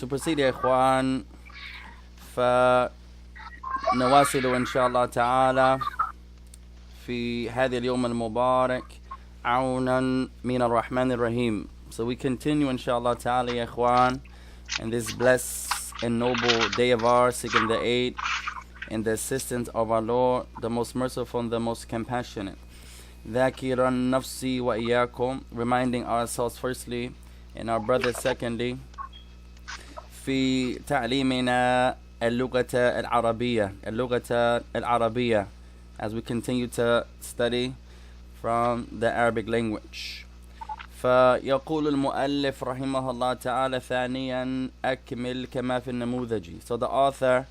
To proceed يا إخوان فنواصل إن شاء الله تعالى في هذا اليوم المبارك عونا من الرحمن الرحيم. So we continue إن شاء الله تعالى يا إخوان in this blessed and noble day of ours, seeking the aid and the assistance of our Lord, the most merciful and the most compassionate. ذاكرا نفسي وإياكم, reminding ourselves firstly and our brothers secondly في تعليمنا اللغة العربية as we continue to study from the Arabic language. فيقول المؤلف رحمه الله تعالى ثانيا أكمل كما في النموذج. So the author,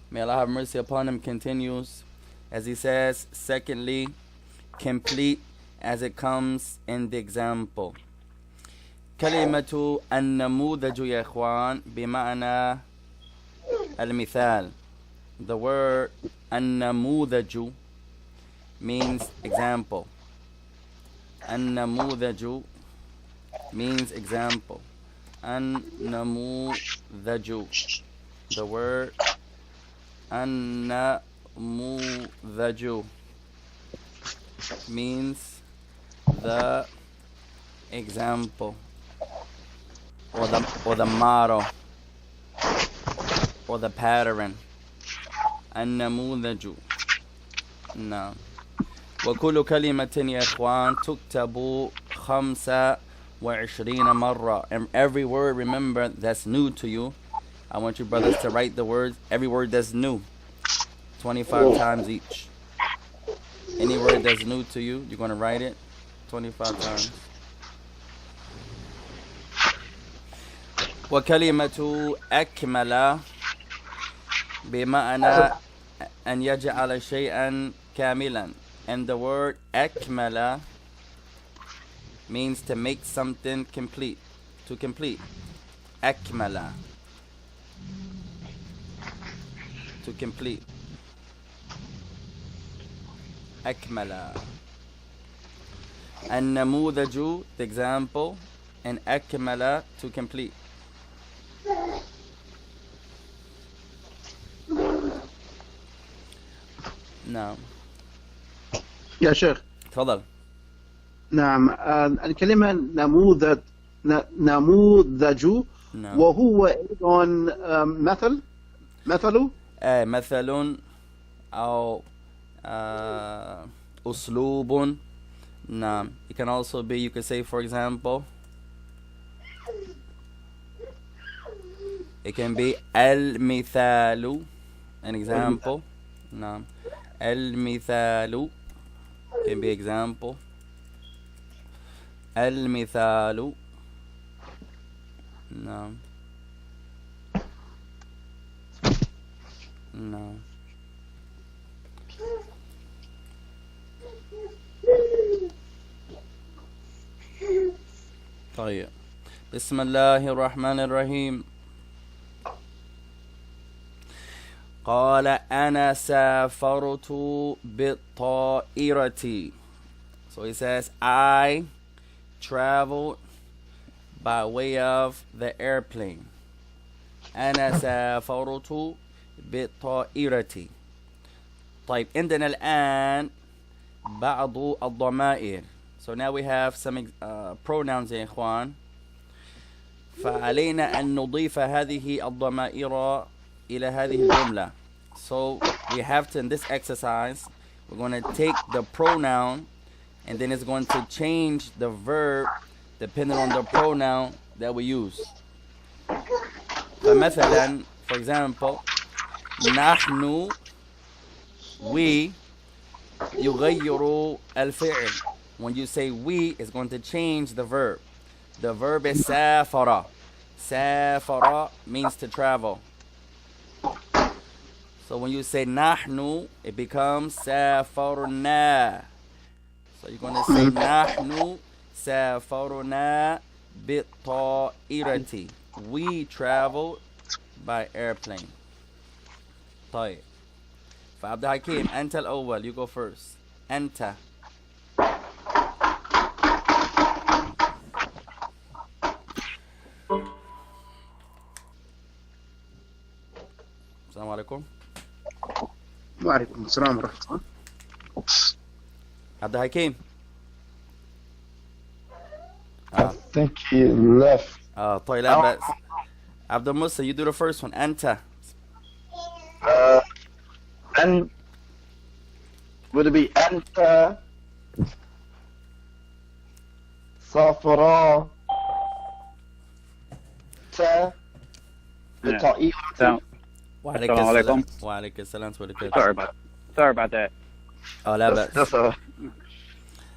may Allah have mercy upon him, continues as he says, secondly, complete as it comes in the example. كلمة النموذج يا إخوان بمعنى المثال. The word النموذج means example. النموذج means example. النموذج. The word النموذج means the example or the model or the pattern. النموذج. نعم. وكل كلمة يا إخوان تكتب 25 مرة. And every word, remember, that's new to you. I want you brothers to write the words, every word that's new, 25 times each. Any word that's new to you, you're going to write it 25 times. وكلمة أكمل بمعنى أن يجعل شيئا كاملا. And the word أكمل means to make something complete, to complete. أكمل, to complete. أكمل. النموذج, the example, and أكمل, to complete. نعم. يا شيخ تفضل. نعم. الكلمة نموذج وهو أيضا مثل مثل أو أسلوب. نعم. It can also be, you could say, for example, it can be المثال, an example. نعم. المثال can be example. المثال. نعم. نعم. طيب. بسم الله الرحمن الرحيم. قال أنا سافرت بالطائرة. So he says, I traveled by way of the airplane. أنا سافرت بالطائرة. طيب عندنا الآن بعض الضمائر. So now we have some pronouns يا إخوان. فعلينا أن نضيف هذه الضمائر إلى هذه الجملة. So we have to, in this exercise, we're going to take the pronoun and then it's going to change the verb depending on the pronoun that we use. فمثلا, for example, نحن, we, يغير الفعل. When you say we, it's going to change the verb. The verb is سافر. سافر means to travel. So when you say نحن, it becomes سافرنا. So you're going to say نحن سافرنا بالطائرة. We traveled by airplane. طيب. فعبد الحكيم, أنت الأول. You go first. أنت. السلام عليكم. وعليكم السلام ورحمة الله. عبد الحكيم. I think he left. طيب لا بأس. عبد المصطفى, you do the first one. أنت. And would it be أنت صفراء بطائرة. وعليك السلام عليكم. السلام. وعليك السلام ورحمة الله. Sorry about that. لا بأس. That's all.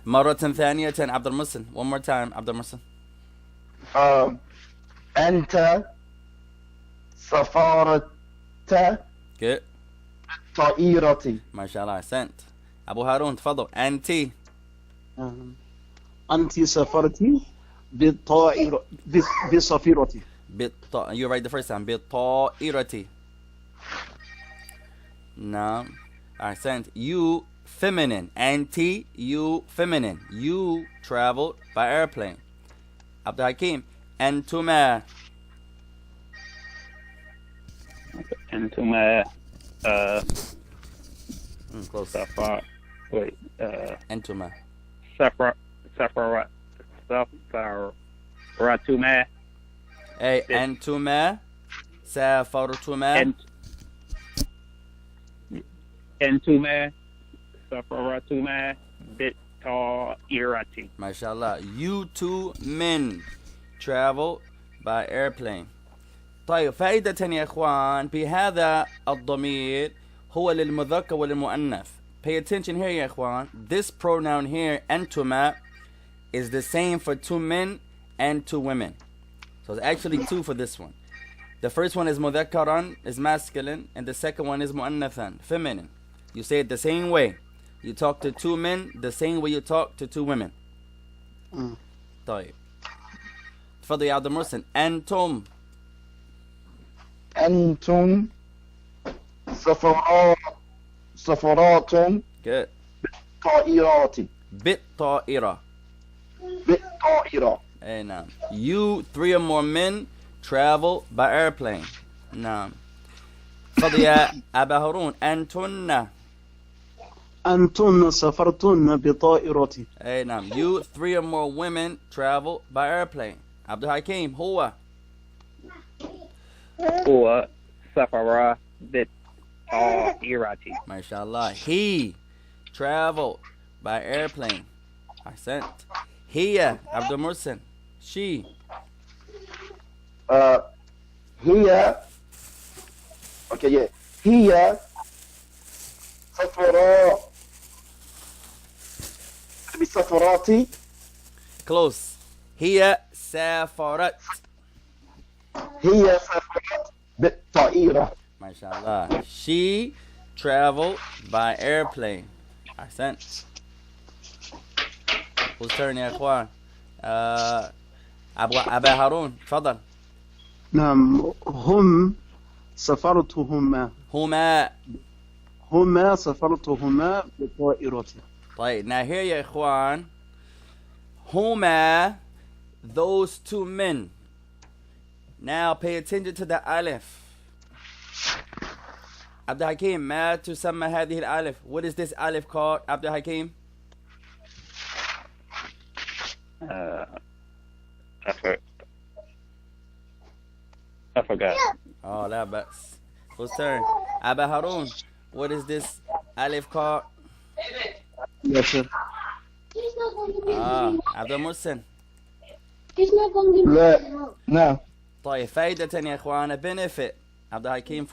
مرة ثانية عبد المحسن. One more time عبد المحسن. أنت سافرت Good. طائرتي. ما شاء الله أحسنت. أبو هارون تفضل. أنت. أنت سافرتي بالطائرة بصفيرتي. You write the first time. بالطائرة. نعم. أحسنت. You feminine. أنت you feminine. You traveled by airplane. عبد الحكيم. أنتما. أنتما Close. أنتما. سافرتما. أي أنتما سافرتما. أنتما سافرتما بالطائرة. ما شاء الله. You two men travel by airplane. طيب فائدة يا إخوان بهذا الضمير هو للمذكر وللمؤنث. Pay attention here يا إخوان. This pronoun here أنتما is the same for two men and two women. So it's actually two for this one. The first one is مذكرا, is masculine, and the second one is مؤنثا, feminine. You say it the same way. You talk to two men the same way you talk to two women. طيب تفضل يا عبد المحسن. أنتم. أنتم سفرات Good. طائرات. بالطائرة. بالطائرة. Hey, نعم. You three or more men travel by airplane. نعم. تفضل يا أبا هارون. أنتن. أنتن سافرتن بطائرتي. Hey, نعم. You three or more women travel by airplane. عبد الحكيم. هو. هو سافر بالطائرة. ما شاء الله. He traveled by airplane. أحسنت. هي عبد المحسن. She. هي okay yeah هي سفراء بسفراتي. Close. هي سافرت. هي سافرت بالطائرة. ما شاء الله. She traveled by airplane. أحسنت. Whose turn يا إخوان؟ أبا هارون تفضل. نعم. هم سافرتهما. هما سافرتهما بطائرتي. طيب now here يا إخوان. هما, those two men. Now pay attention to the alif. عبد الحكيم, ما تسمى هذه الألف? What is this alif called, عبد الحكيم? I forgot. Oh, لا بأس. Whose turn? أبا هارون. What is this alif called? Yes, sir. عبد المحسن. لا. No. طيب فائدة يا إخوان. benefit. عبد الحكيم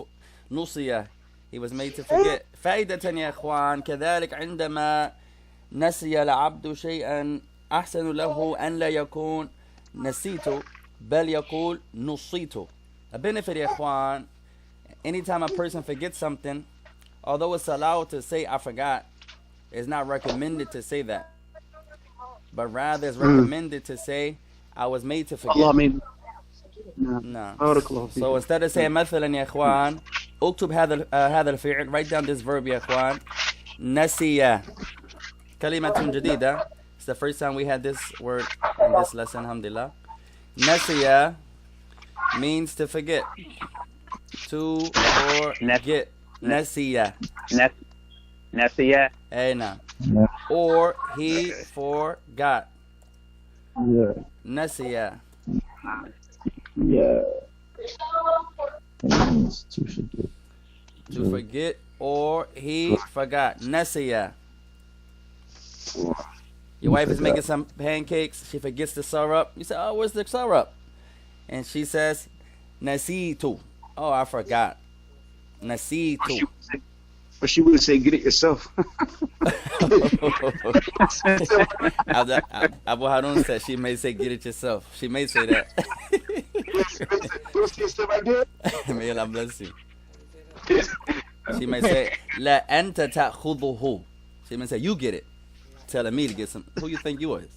نصية. He was made to forget. فائدة يا إخوان. كذلك عندما نسي العبد شيئا أحسن له أن لا يكون نسيت بل يقول نصيت. A benefit يا إخوان. Anytime a person forgets something, although it's allowed to say I forgot, it's not recommended to say that. But rather it's recommended to say I was made to forget. Allah mean. No. بارك الله فيك. So instead of saying مثلا يا إخوان, اكتب هذا الفعل. Write down this verb يا إخوان. نسي. كلمة جديدة. It's the first time we had this word in this lesson, alhamdulillah. نسي means to forget. To Nes- forget. Nasiya. Nasiya. Hey now. Or he forgot. Yeah. Nasiya. Yeah. It means to forget. To forget or he forgot. Nasiya. Your wife is making some pancakes. She forgets the syrup. You say, oh, where's the syrup? And she says, nasitu. Oh, I forgot. Nasitu. Or she would say, get it yourself. Abu Harun said she may say, get it yourself. She may say that. May Allah bless you. She may say, La anta ta'khuduhu. She may say, you get it. Telling me to get some. Who you think you is?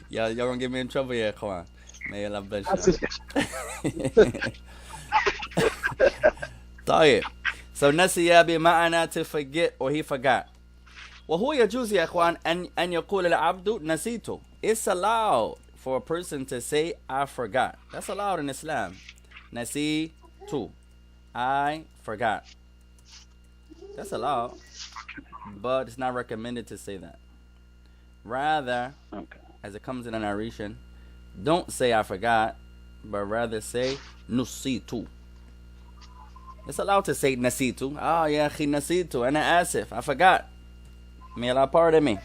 y'all gonna get me in trouble here, come on. May Allah bless you. طيب. So نسي بمعنى to forget or he forgot. وهو يجوز يا اخوان أن يقول العبد نسيت. It's allowed for a person to say I forgot. That's allowed in Islam. نسيت. I forgot. That's allowed. But it's not recommended to say that. Rather, as it comes in a narration, don't say I forgot, but rather say nusitu. It's allowed to say nasitu. Oh yeah, khi nasitu. Ana asif. I forgot. May Allah pardon me.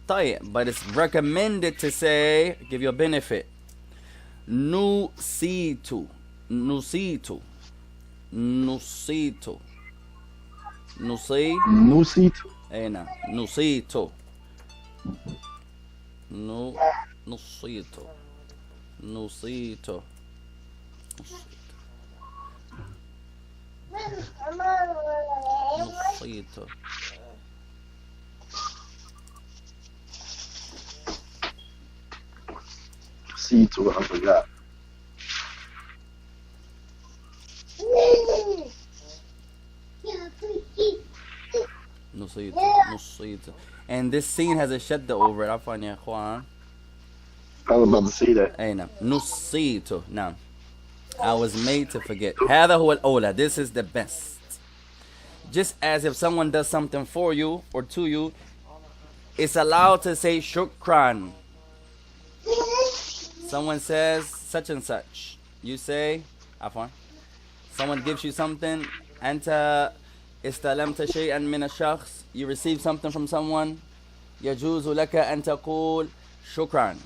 But it's recommended to say, give you a benefit. Nusitu. Nusitu. Nusitu. Nusitu. Aina. Nusitu. Nusitu. Nusitu. Nusitu. Nusitu, I forgot. Nusitu. Nusitu. And this scene has a shadda over it. Afwan ya ikhwan. I was about to say that. Aina. Nusitu. Now. I was made to forget. هذا هو الأولى. This is the best. Just as if someone does something for you or to you, it's allowed to say shukran. Someone says such and such. You say, afwan. Someone gives you something. أنت استلمت شيئا من الشخص. You receive something from someone. يجوز لك أن تقول شكرا.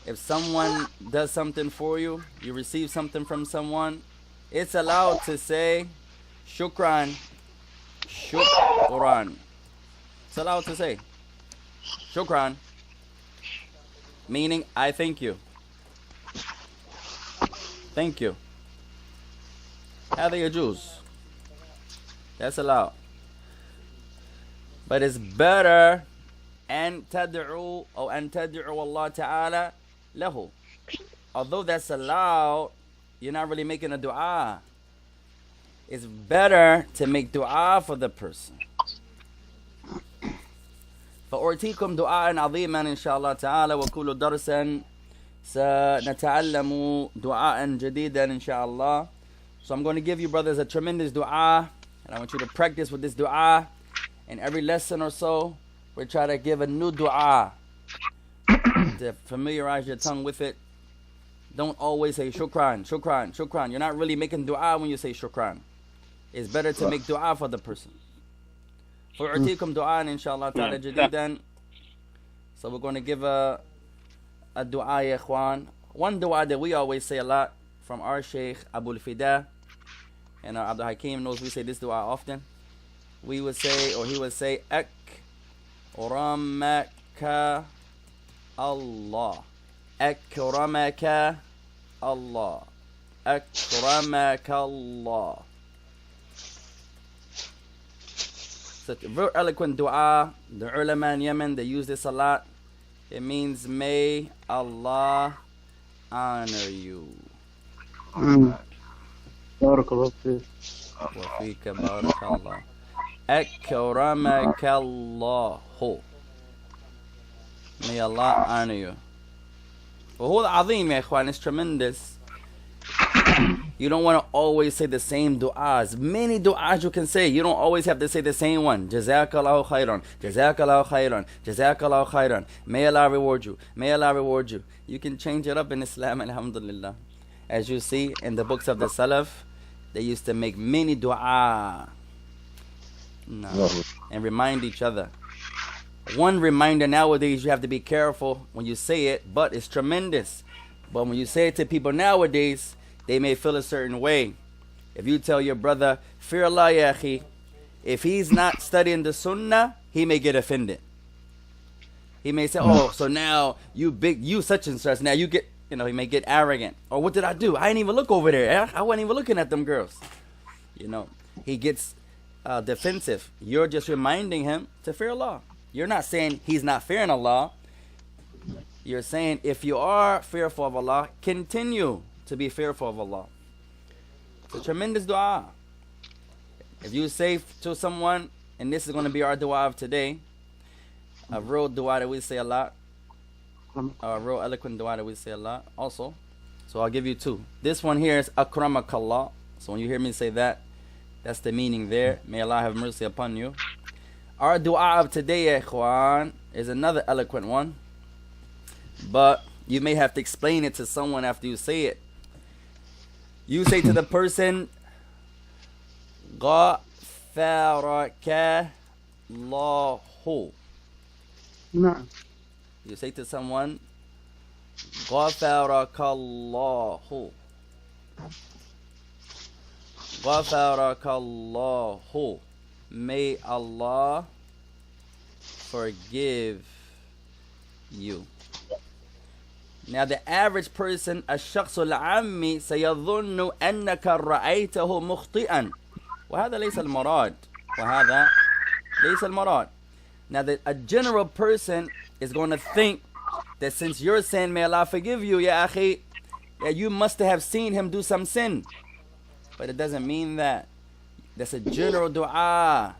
If someone does something for you, you receive something from someone, it's allowed to say shukran. Shukran. It's allowed to say shukran, meaning I thank you. Thank you. هذا يجوز. That's allowed. But it's better أن تدعو أو أن تدعو الله تعالى له. Although that's allowed, you're not really making a dua. It's better to make dua for the person. فأعطيكم دعاء عظيما إن شاء الله تعالى وكل درسا سنتعلم دعاء جديدا إن شاء الله. So I'm going to give you brothers a tremendous dua, and I want you to practice with this dua. In every lesson or so, we'll try to give a new dua to familiarize your tongue with it. Don't always say shukran, shukran, shukran. You're not really making dua when you say shukran. It's better to make dua for the person. فأعطيكم دعاء إن شاء الله تعالى جديدا. So we're going to give a dua ya ikhwan. One dua that we always say a lot from our Sheikh Abu al-Fida, and our Abdul Hakim knows we say this dua often. We would say, or he would say, Akramaka Allah. Akramaka Allah. Akramaka Allah. Such a very eloquent dua. The ulama in Yemen, they use this a lot. It means, may Allah honor you. بارك الله فيك. وفيك بارك الله. أكرمك الله. May Allah honor you. وهو عظيم يا إخوان. It's tremendous. You don't want to always say the same du'as. Many du'as you can say. You don't always have to say the same one. Jazakallahu khairan. Jazakallahu khairan. Jazakallahu khairan. May Allah reward you. May Allah reward you. You can change it up in Islam, alhamdulillah. As you see in the books of the Salaf, they used to make many du'a. No. And remind each other. One reminder nowadays, you have to be careful when you say it, but it's tremendous. But when you say it to people nowadays, they may feel a certain way. If you tell your brother, fear Allah ya akhi, if he's not studying the sunnah, he may get offended. He may say, oh, so now you such and such, now you get, he may get arrogant. Or what did I do? I didn't even look over there. I wasn't even looking at them girls. He gets defensive. You're just reminding him to fear Allah. You're not saying he's not fearing Allah. You're saying if you are fearful of Allah, continue to be fearful of Allah. It's a tremendous dua. If you say to someone, and this is going to be our dua of today, a real dua that we say a lot, a real eloquent dua that we say a lot also. So I'll give you two. This one here is akramakallah. So when you hear me say that, that's the meaning there. May Allah have mercy upon you. Our dua of today, ya ikhwan, is another eloquent one. But you may have to explain it to someone after you say it. You say to the person, غَفَرَكَ اللَّهُ. نعم. You say to someone, غَفَرَكَ اللَّهُ. غَفَرَكَ اللَّهُ. May Allah forgive you. Now the average person, الشخص العامي سيظن أنك رأيته مخطئا وهذا ليس المراد. وهذا ليس المراد. Now a general person is going to think that since you're saying may Allah forgive you, ya akhi, that you must have seen him do some sin. But it doesn't mean that. That's a general dua.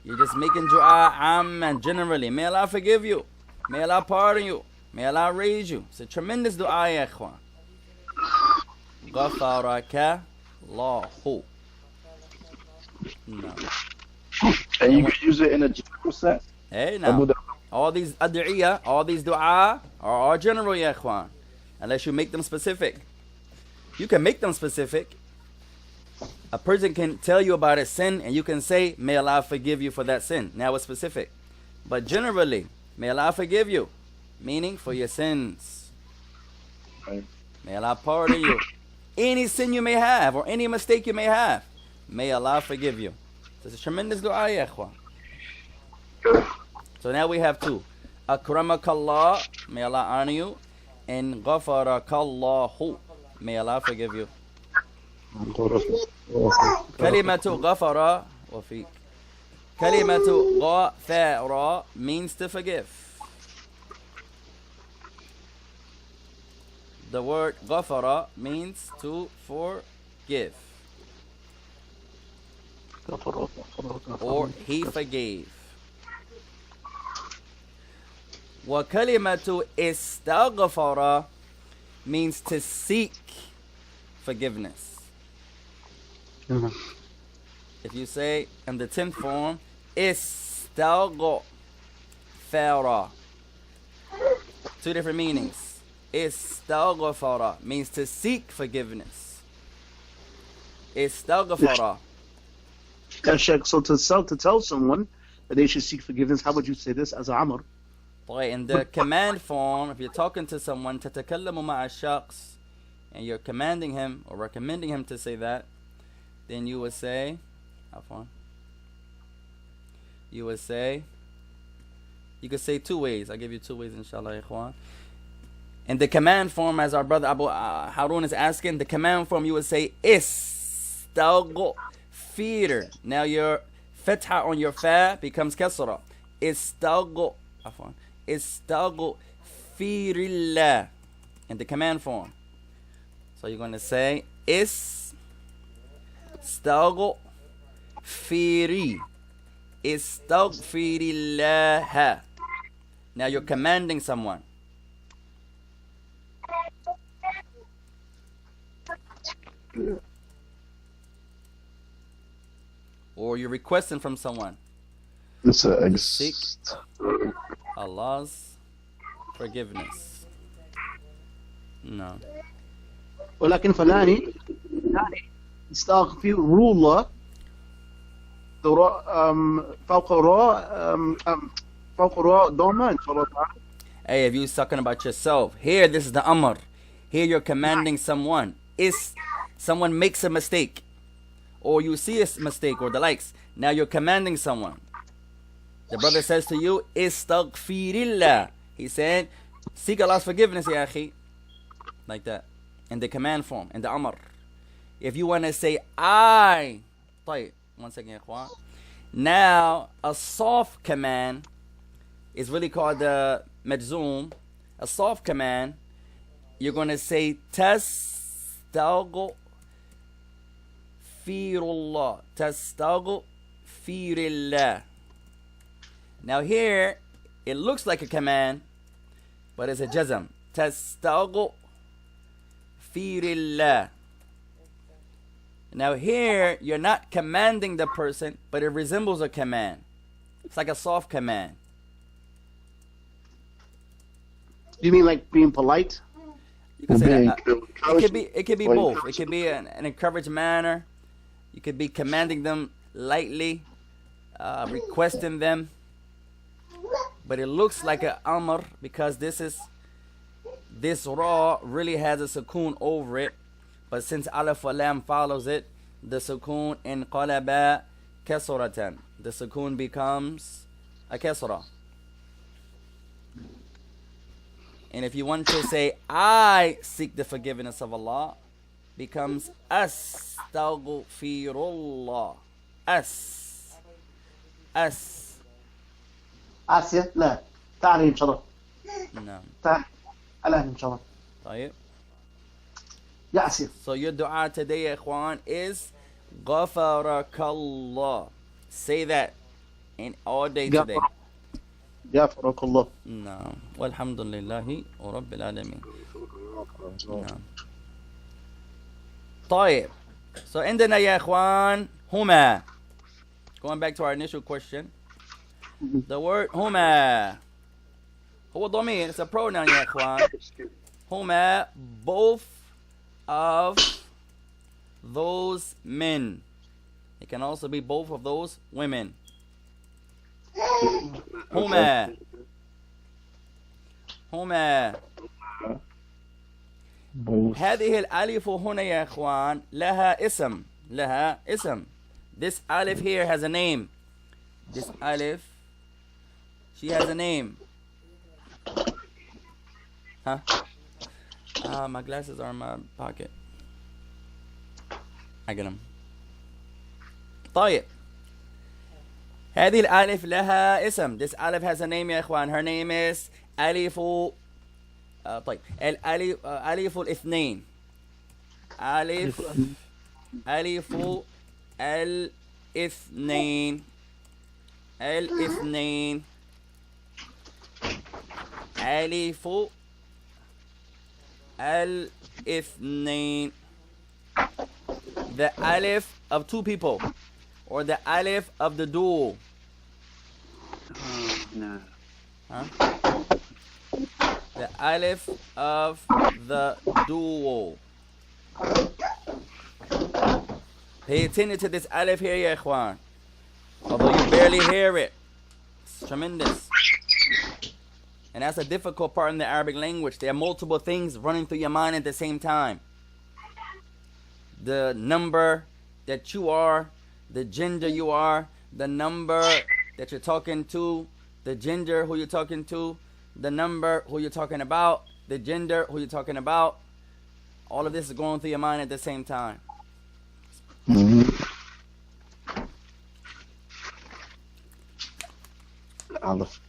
You're just making dua amman, generally. May Allah forgive you. May Allah pardon you. May Allah raise you. It's a tremendous dua, ya ikhwan. غَفَرَكَ اللَّهُ. No. And you could use it in a general sense. Hey, now. All these ad'iyah, all these dua are all general, ya ikhwan. Unless you make them specific. You can make them specific. A person can tell you about a sin and you can say, may Allah forgive you for that sin. Now it's specific. But generally, may Allah forgive you. Meaning for your sins. Right. May Allah pardon you. Any sin you may have or any mistake you may have, may Allah forgive you. So it's a tremendous dua, ya ikhwan. So now we have two. Akramakallah, may Allah honor you. And ghafarakallahu, may Allah forgive you. Kalimatu ghafara wafiq. Kalimatu ghafara means to forgive. The word ghafara means to forgive. Or he forgave. Wa kalimatu istaghfara means to seek forgiveness. If you say in the 10th form, istaghfara. Two different meanings. Istaghfara means to seek forgiveness. Istaghfara. Sheikh, so to tell someone that they should seek forgiveness, how would you say this as a amr? In the command form, if you're talking to someone, تتكلم مع الشخص, and you're commanding him or recommending him to say that, then you would say, you could say two ways. I'll give you two ways, inshallah, ikhwan. In the command form, as our brother Abu Harun is asking, the command form, you would say, istaghfir. Now your fatha on your fa becomes kasra. Istaghfirillah. In the command form. So you're going to say, Istaghfiri. Istaghfirillah. Now you're commanding someone. Or you're requesting from someone. It's a Seek Allah's forgiveness. No. ولكن فلاني يستغفر الله فوق راء ضامن إن شاء الله تعالى. Hey, if you're talking about yourself, here this is the amr. Here you're commanding someone. If someone makes a mistake, or you see a mistake, or the likes, now you're commanding someone. The brother says to you, Istaghfirillah. He said, seek Allah's forgiveness, ya akhi. Like that. In the command form, in the amr. If you want to say, I. طيب. One second, ya ikhwan. Now, a soft command is really called the majzoom. A soft command, you're going to say, Tastaghfirullah. Tastaghfirillah. Now here, it looks like a command, but it's a jazm. Tastaghfirillah. Now here, you're not commanding the person, but it resembles a command. It's like a soft command. Do you mean like being polite? You can say that. Encouragement. It could be both. It could be an encouraged manner. You could be commanding them lightly, requesting them. But it looks like an amr because this ra really has a sukoon over it. But since alif wa lam follows it, the sukoon in qalaba kasratan. The sukoon becomes a kasra. And if you want to say, I seek the forgiveness of Allah, becomes astaghfirullah. As. آسيا لا تعالي إن شاء الله. No. تعالي الآن إن شاء الله. طيب. يا آسيا. So your dua today, ya ikhwan, is Ghafarakallah. Say that in all day today. غفرك الله. No. Walhamdulillahi wa rabbil alameen. No. طيب. So عندنا يا ikhwan هما. Going back to our initial question. The word هما هو ضمير. It's a pronoun يا ikhwan. هما, both of those men. It can also be both of those women. هما هذه الألف هنا يا إخوان لها اسم. This alif here has a name. This alif, she has a name. Huh? My glasses are in my pocket. I get them. طيب. هذه الألف لها اسم. This alif has a name يا إخوان. Her name is ألف. طيب. ألف الاثنين. ألف الاثنين. ألف الاثنين. The alif of two people, or the alif of the dual. No. Huh? The alif of the dual. Pay attention to this alif here, ya ikhwan. Although you barely hear it. It's tremendous. And that's a difficult part in the Arabic language. There are multiple things running through your mind at the same time. The number that you are, the gender you are, the number that you're talking to, the gender who you're talking to, the number who you're talking about, the gender who you're talking about. All of this is going through your mind at the same time. Aleph.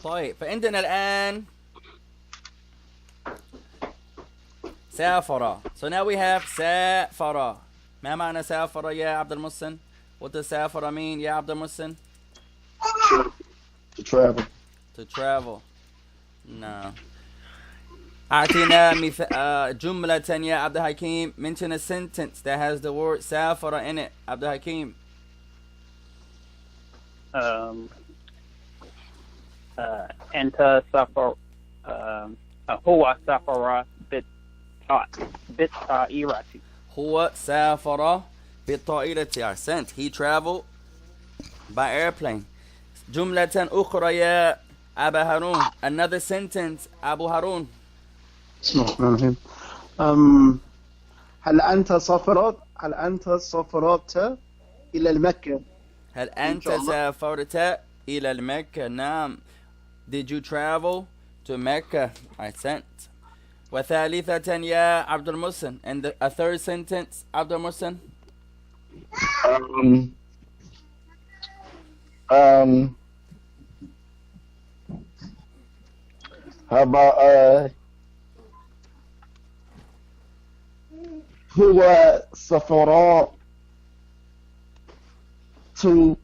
طيب فعندنا الآن سافر. So now we have سافر. ما معنى سافر يا عبد المحسن? What does سافر mean يا عبد المحسن? To travel. To travel. No. أعطينا جملة يا عبد الحكيم. Mention a sentence that has the word سافر in it. عبد الحكيم. أنت سافر هو سافر بالطائرة. هو سافر بالطائرة. أحسنت. He traveled by airplane. جملة أخرى يا أبا هارون. Another sentence أبو هارون. بسم الله الرحمن الرحيم. هل أنت سافرت إلى المكة؟ هل أنت سافرت إلى المكة؟ نعم. Did you travel to Mecca? أحسنت. وثالثة يا عبد المحسن. And a third sentence عبد المحسن. How about هو سافر to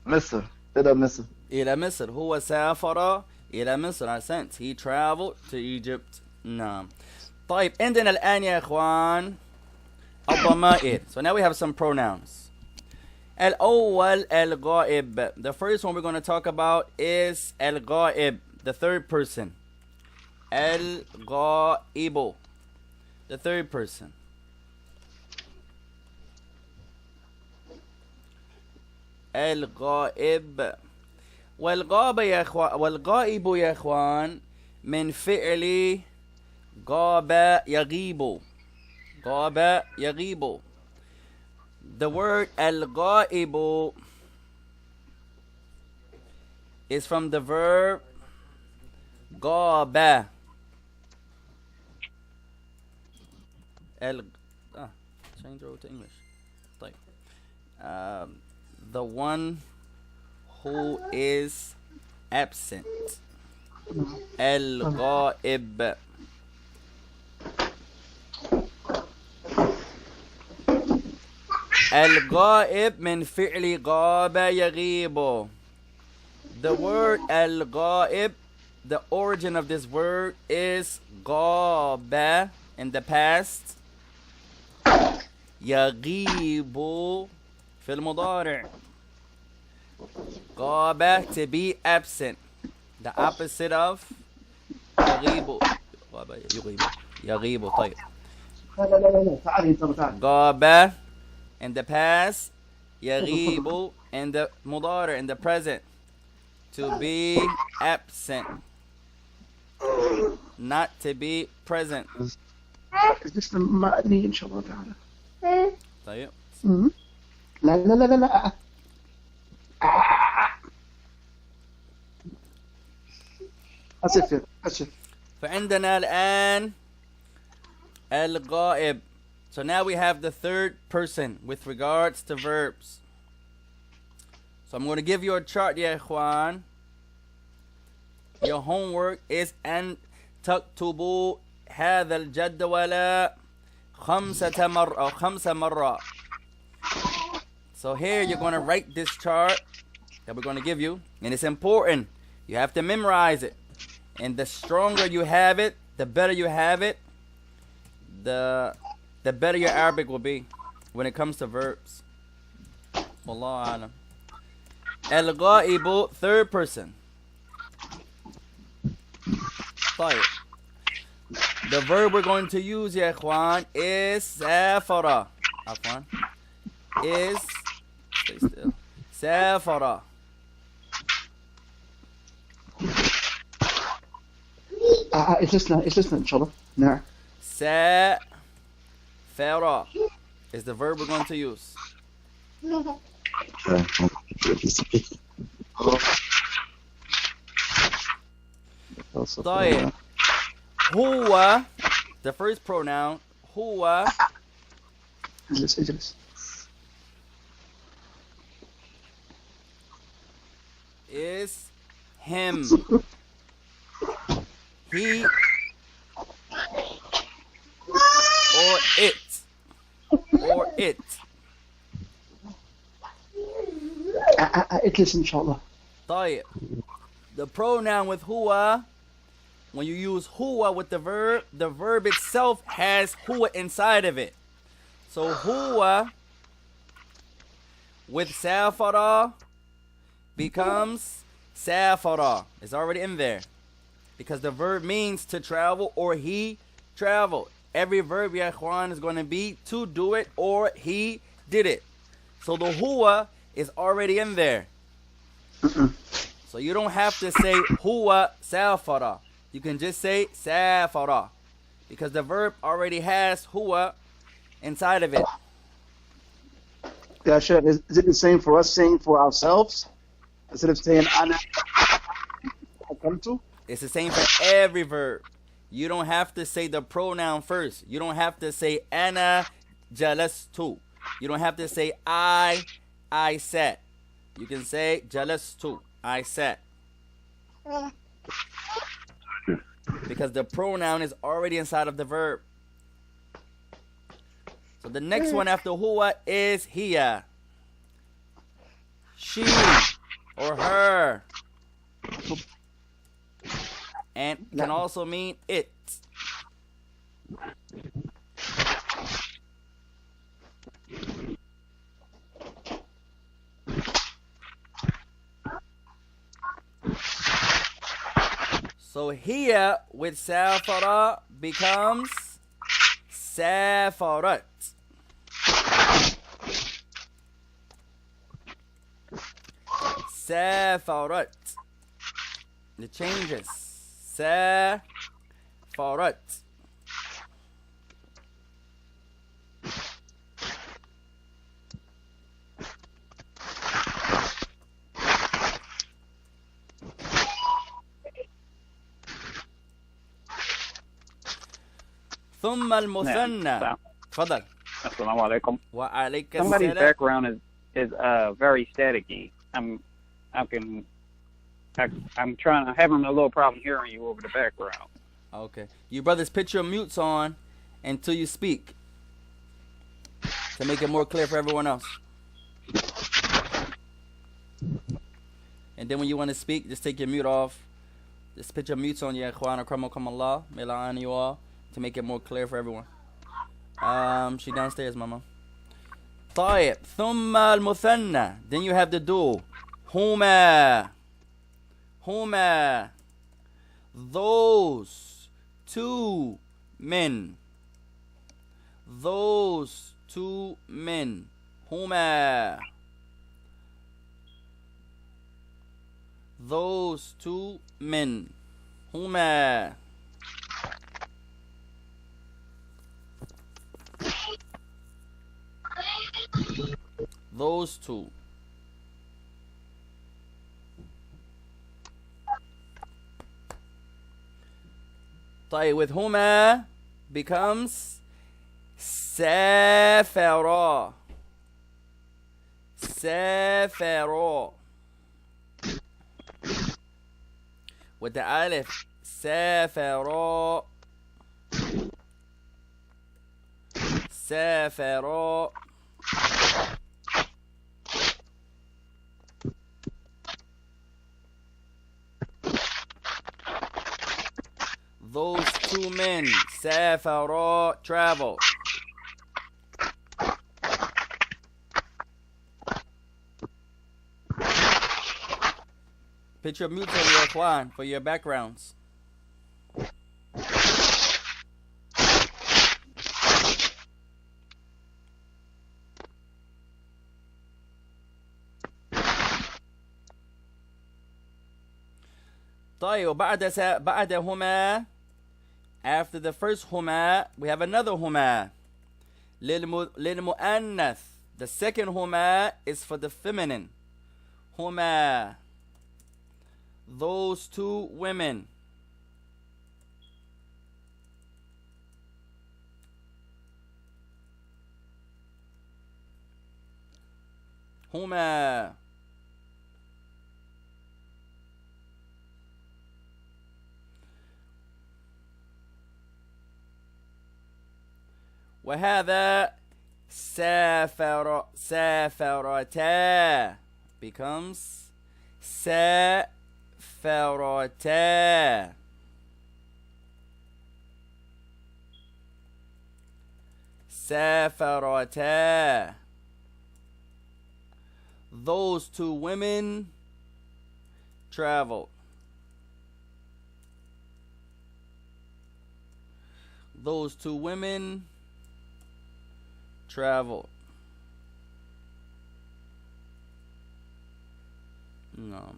مصر إلى مصر. إلى مصر. هو سافر إلى مصر. أحسنت. He traveled to Egypt. نعم. طيب عندنا الآن يا إخوان الضمائر. So now we have some pronouns. الأول الغائب. The first one we're going to talk about is الغائب, the third person. الغائب, the third person. الغائب. والغائب يا إخوان من فعل غاب يغيب. غاب يغيب. The word الغائب is from the verb غاب. Change over to English. طيب. The one who is absent. الغائب. الغائب من فعل غاب يغيب. The word الغائب, the origin of this word is غاب in the past. يغيب في المضارع. غاب to be absent. The opposite of يغيب. يغيب. يغيب. طيب. لا تعال أنت تعال. غاب in the past. يغيب in the مضارع, in the present. To be absent. Not to be present. لسه ما أدري إن شاء الله تعالى. طيب. لا لا لا لا. أسف. فعندنا الآن الغائب. So now we have the third person with regards to verbs. So I'm going to give you a chart يا إخوان. Your homework is أن تكتبوا هذا الجدول خمس مرات. So here you're going to write this chart that we're going to give you, and it's important. You have to memorize it. And the stronger you have it, the better you have it, the better your Arabic will be when it comes to verbs. Wallahu alam. الغائب, third person. طيب. The verb we're going to use يا إخوان is سافر. عفوا. Is, stay still. سافر. اجلسنا إن شاء الله. نعم. سافر is the verb we're going to use. طيب. هو, the first pronoun. هو. اجلس. Is him. He or it. اجلس إن شاء الله. طيب. The pronoun with huwa, when you use huwa with the verb itself has huwa inside of it. So huwa with safara becomes safara. It's already in there. Because the verb means to travel or he traveled. Every verb, ya ikhwan, is going to be to do it or he did it. So the huwa is already in there. So you don't have to say huwa safara. You can just say safara. Because the verb already has huwa inside of it. Yeah, sure. Is it the same for us saying for ourselves? Instead of saying ana akamtu? It's the same for every verb. You don't have to say the pronoun first. You don't have to say ana jalastu. You don't have to say I sat. You can say jalastu, I sat. Because the pronoun is already inside of the verb. So the next one after huwa is hiya. She or her. And can also mean it. So here with safara becomes safarat. Safarat. It changes. Safarat. ثم المثنى. تفضل. Assalamu alaikum. وعليك Somebody's السلام. background is very staticky. I'm having a little problem hearing you over the background. Okay. You brothers put your mutes on until you speak to make it more clear for everyone else. And then when you want to speak, just take your mute off. Just put your mutes on, ya ikhwan akramakum Allah. May Allah honor you all to make it more clear for everyone. She downstairs, mama. طيب. ثم المثنى. Then you have the dual. هما. هما. Those two men. Those two men. هما. Those two men. هما. Those two. طيب with هما becomes سافرا. سافرا. with the alif سافرا. سافرا. Those two men, سافرا, travel. Put your mutes on your ikhwan for your backgrounds. طيب بعدهما. After the first huma, we have another huma. للمؤنث. The second huma is for the feminine. Huma. Those two women. Huma. وهذا سافرتا becomes سافرتا. سافرتا. سافرتا. Those two women traveled. Those two women traveled. No.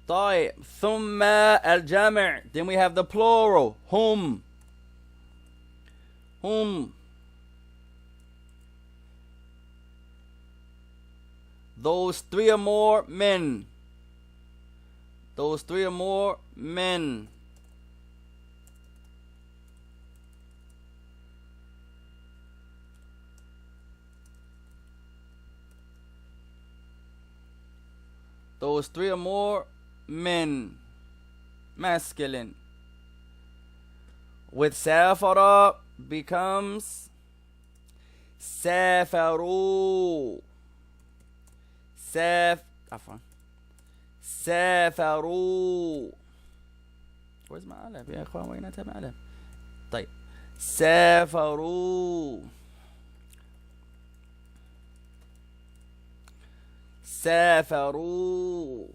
طيب ثم الجمع. Then we have the plural. هم. هم. Those three or more men. Those three or more men. Those three or more men. Masculine. With سافر becomes سافروا. عفوا سافروا. Where's my ألف يا إخوان؟ وين أتى مع ألف؟ طيب سافروا. سافروا.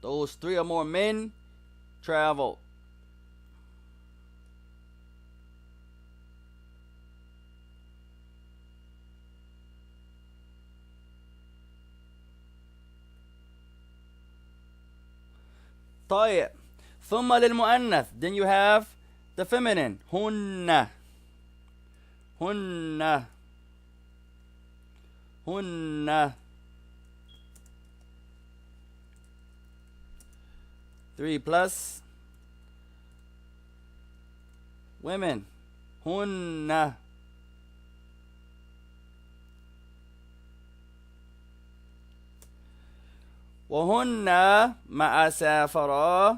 Those three or more men traveled. طيب ثم للمؤنث. Then you have the feminine. هن. هن. هن. 3 plus women. هن. وهن مع سافر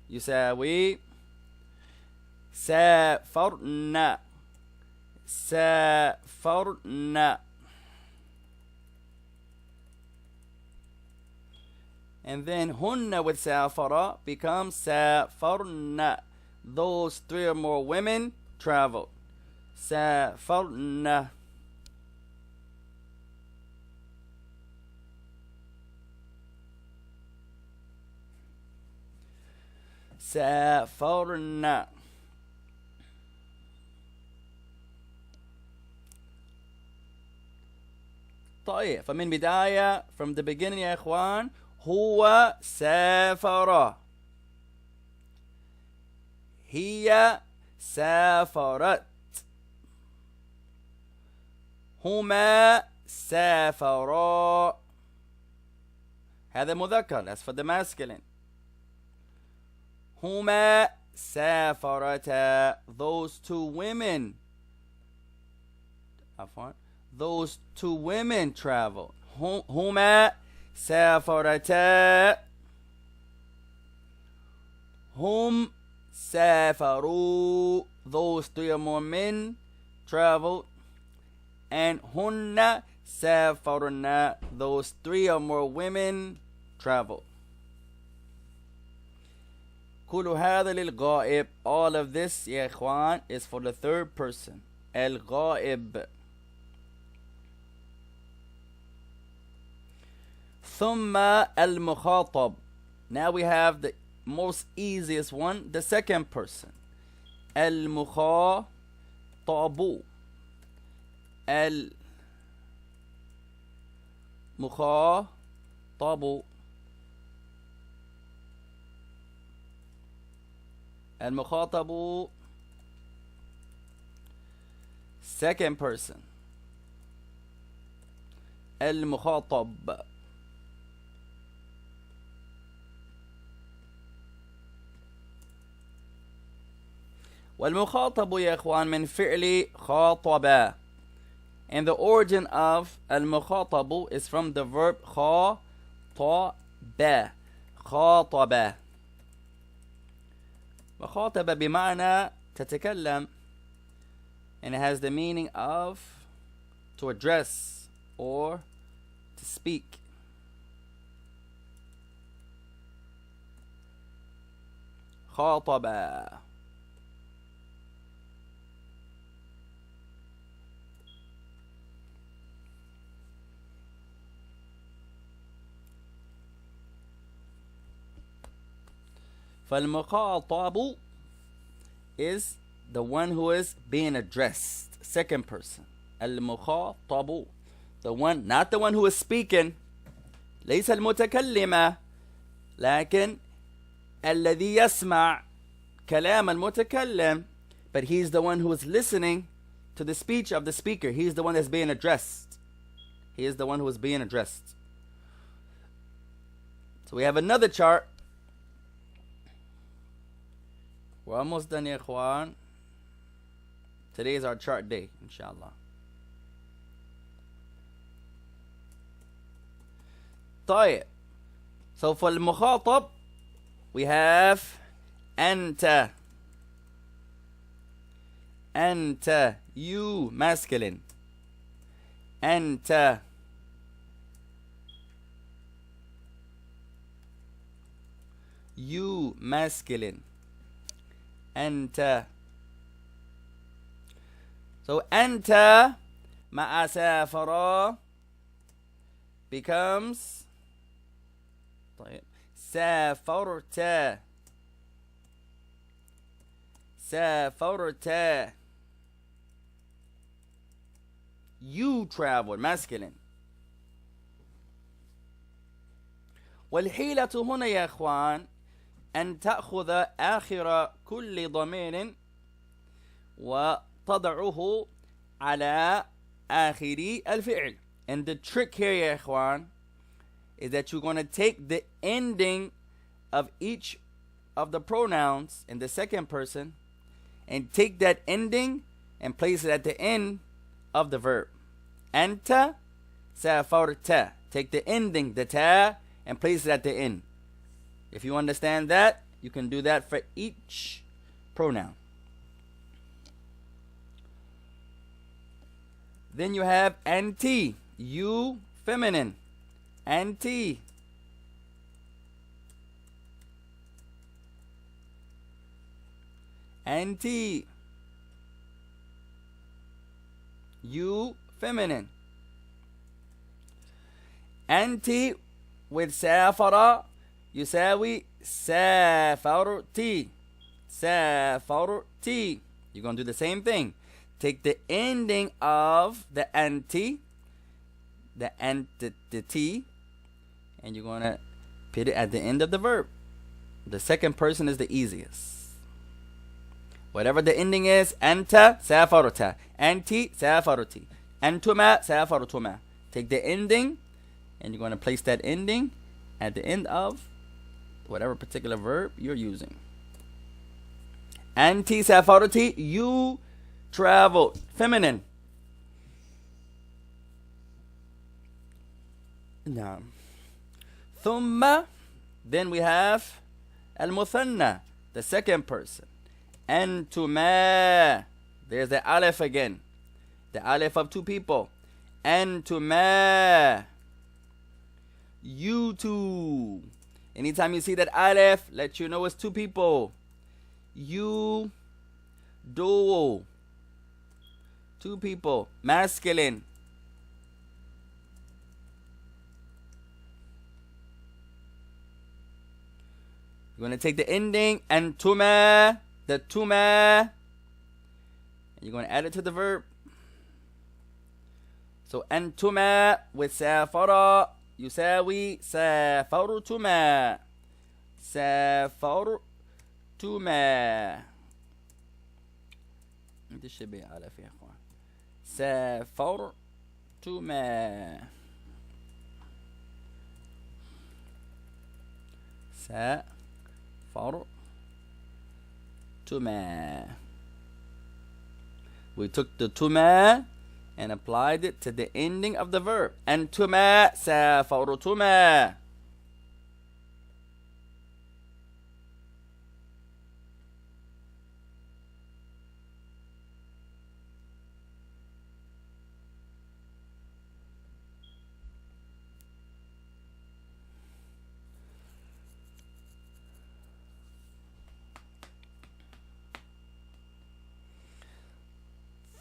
يساوي سافرن. سافرن. And then هن with سافر becomes سافرن. Those three or more women traveled. سافرن. سافرن. طيب فمن بداية from the beginning يا إخوان هو سافر. هي سافرت. هما سافرا. هذا مذكر. That's for the masculine. هما سافرتا. Those two women. عفوا. Those two women traveled. هما سافرتا. هم سافروا. Those three or more men traveled. And هن سافرن. Those three or more women traveled. كل هذا للغائب. All of this يا إخوان is for the third person. الغائب. ثم المخاطب. Now we have the most easiest one, the second person. المخاطب. المخاطب. المخاطب second person. المخاطب. والمخاطب يا إخوان من فعل خاطب. And the origin of المخاطب is from the verb خاطب. با خاطب وخاطب بمعنى تتكلم, and it has the meaning of to address or to speak. خاطب. فالمخاطب is the one who is being addressed, second person. المخاطب, the one, not the one who is speaking. ليس المتكلم, لكن الذي يسمع كلام المتكلم, but he's the one who is listening to the speech of the speaker. He's the one that's being addressed. He is the one who is being addressed. So we have another chart. We're almost done, ya ikhwan. Today is our chart day, inshallah. طيب. So for المخاطب, we have أنت. أنت, you, masculine. أنت. You, masculine. أنت. So أنت مع سافر becomes طيب سافرت. سافرت. You traveled, masculine. والحيلة هنا يا إخوان أن تأخذ آخر كل ضمير وتضعه على آخر الفعل. And the trick here يا إخوان is that you're going to take the ending of each of the pronouns in the second person and take that ending and place it at the end of the verb. أنت سافرت. Take the ending, the ta, and place it at the end. If you understand that, you can do that for each pronoun. Then you have anti, you, feminine. Anti. Anti. You, feminine. Anti with سافر يساوي سافرتي. سافرتي. You're going to do the same thing. Take the ending of the anti, the entity, and you're going to put it at the end of the verb. The second person is the easiest. Whatever the ending is, أنت سافرت, أنتِ سافرتِ, أنتما سافرتما. Take the ending, and you're going to place that ending at the end of whatever particular verb you're using. أنتِ سافرتِ, you traveled, feminine. Now, ثم, then we have المثنى, the second person. أنتما, there's the aleph again, the aleph of two people. أنتما, you two. Anytime you see that aleph, let you know it's two people. You, duo, two people, masculine. You're going to take the ending, أنتما, the tuma, and you're going to add it to the verb. So أنتما with سافر يساوي سافرتما. سافرتما. This should be على يا اخوان. سافرتما. سافرتما. We took the tuma and applied it to the ending of the verb. أنتما سافرتما.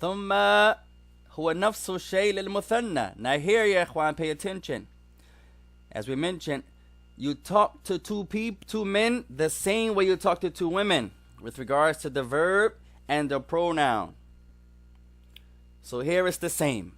ثم هو نفس الشيء للمثنى. Now here يا إخوان, pay attention. As we mentioned, you talk to two men the same way you talk to two women with regards to the verb and the pronoun. So here it's the same.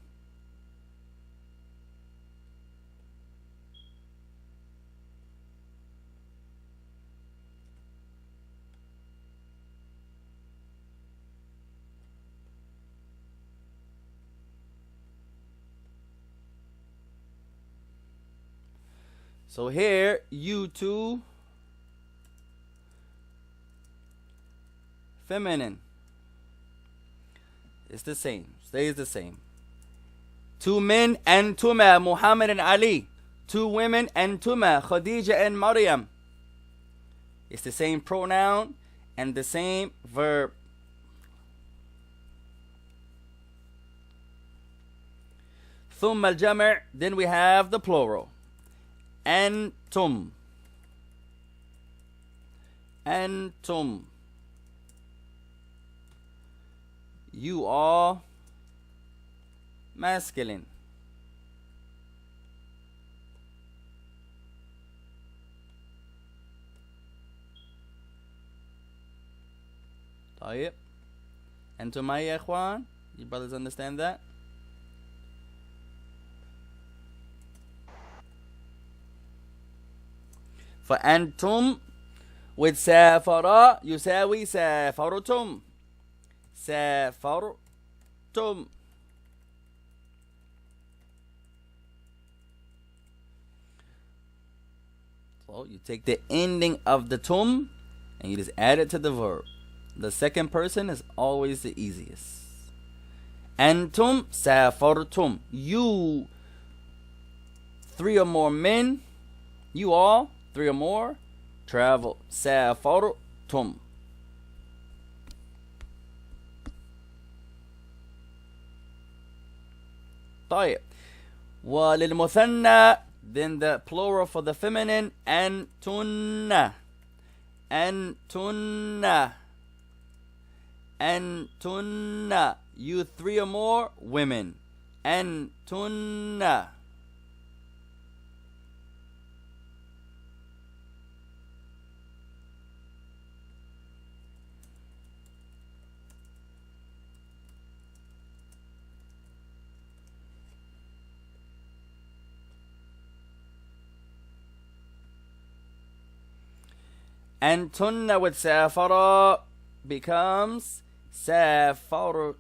So here, you two, feminine. It's the same, stays the same. Two men and Tuma, Muhammad and Ali. Two women and Tuma, Khadija and Maryam. It's the same pronoun and the same verb. ثم الجمع, then we have the plural. أنتم أنتم, you are masculine. طيب, أنتم معي يا إخوان? You brothers understand that? فأنتم with سافر يساوي سافرتم. سافرتم. So you take the ending of the tum and you just add it to the verb. The second person is always the easiest. أنتم سافرتم. You, three or more men, you all, three or more, travel. سافرتم. طيب, وللمثنى, then the plural for the feminine, أنتن. أنتن. أنتن. You three or more women. أنتن. أنتن with سافر becomes سافرتن.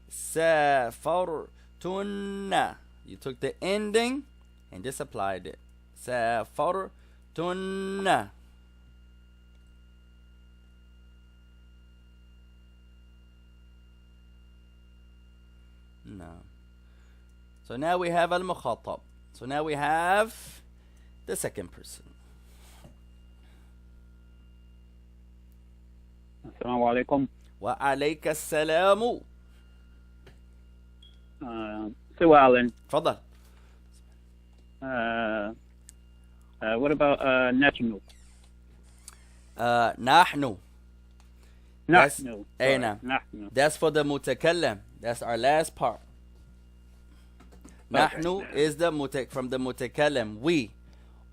سافرتن. You took the ending and just applied it. سافرتن. No. So now we have al-mukhatab. So now we have the second person. السلام عليكم. وعليك السلام. سؤال. تفضل. What about نحن? نحن. نحن. أي نعم. نحن. That's for the متكلم. That's our last part. نحن is the from the متكلم, we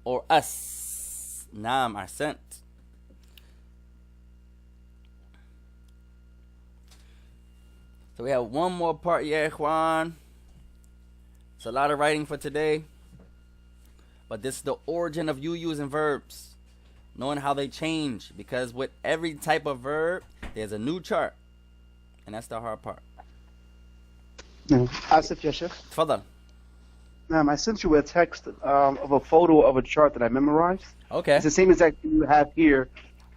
or us. نعم, أحسنت. So we have one more part, ya ikhwan. It's a lot of writing for today. But this is the origin of you using verbs. Knowing how they change. Because with every type of verb, there's a new chart. And that's the hard part. Asif Yashif. Tfadal. I sent you a text of a photo of a chart that I memorized. Okay. It's the same exact thing you have here.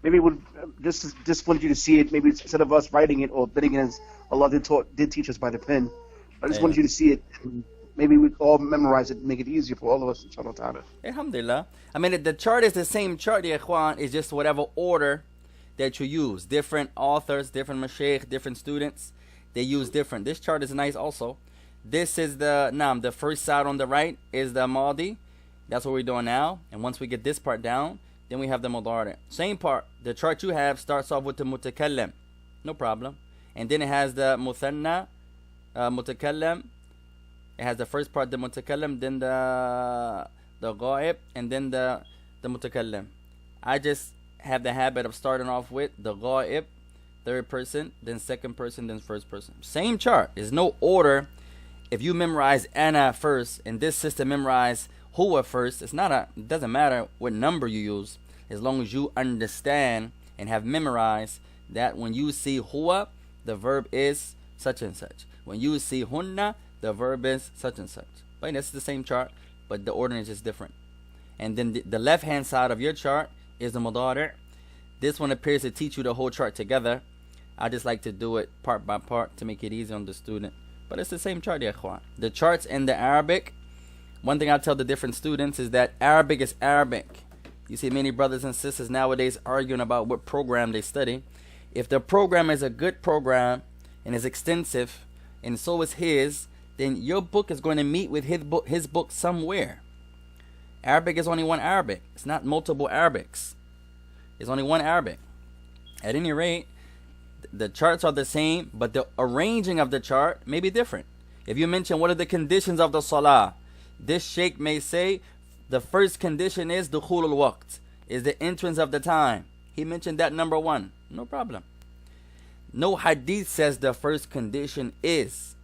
Maybe would just wanted you to see it. Maybe instead of us writing it or bidding it as Allah did teach us by the pen. I just wanted you to see it. And maybe we all memorize it and make it easier for all of us, inshallah ta'ala. Alhamdulillah. I mean, the chart is the same chart, ya ikhwan. It's just whatever order that you use. Different authors, different mashaykh, different students, they use different. This chart is nice also. This is the first side on the right is the Madi. That's what we're doing now. And once we get this part down, then we have the Mudari. Same part. The chart you have starts off with the Mutakallim. No problem. and then it has the muthanna, mutakallam. It has the first part, the mutakallam, then the ghaib, and then the mutakallam. I just have the habit of starting off with the ghaib, third person, then second person, then first person. Same chart. There's no order. If you memorize ana first and this system memorize huwa first, it doesn't matter what number you use, as long as you understand and have memorized that when you see huwa, the verb is such and such. When you see hunna, the verb is such and such. Right? That's the same chart, but the ordering is just different. And then the left hand side of your chart is the mudari'. This one appears to teach you the whole chart together. I just like to do it part by part to make it easy on the student. But it's the same chart, ya ikhwan. The charts in the Arabic, one thing I tell the different students is that Arabic is Arabic. You see many brothers and sisters nowadays arguing about what program they study. If the program is a good program and is extensive, and so is his, then your book is going to meet with his book somewhere. Arabic is only one Arabic. It's not multiple Arabics. It's only one Arabic. At any rate, the charts are the same, but the arranging of the chart may be different. If you mention what are the conditions of the salah, this sheikh may say the first condition is dukhul al-waqt, is the entrance of the time. He mentioned that number one. No problem. No hadith says the first condition is,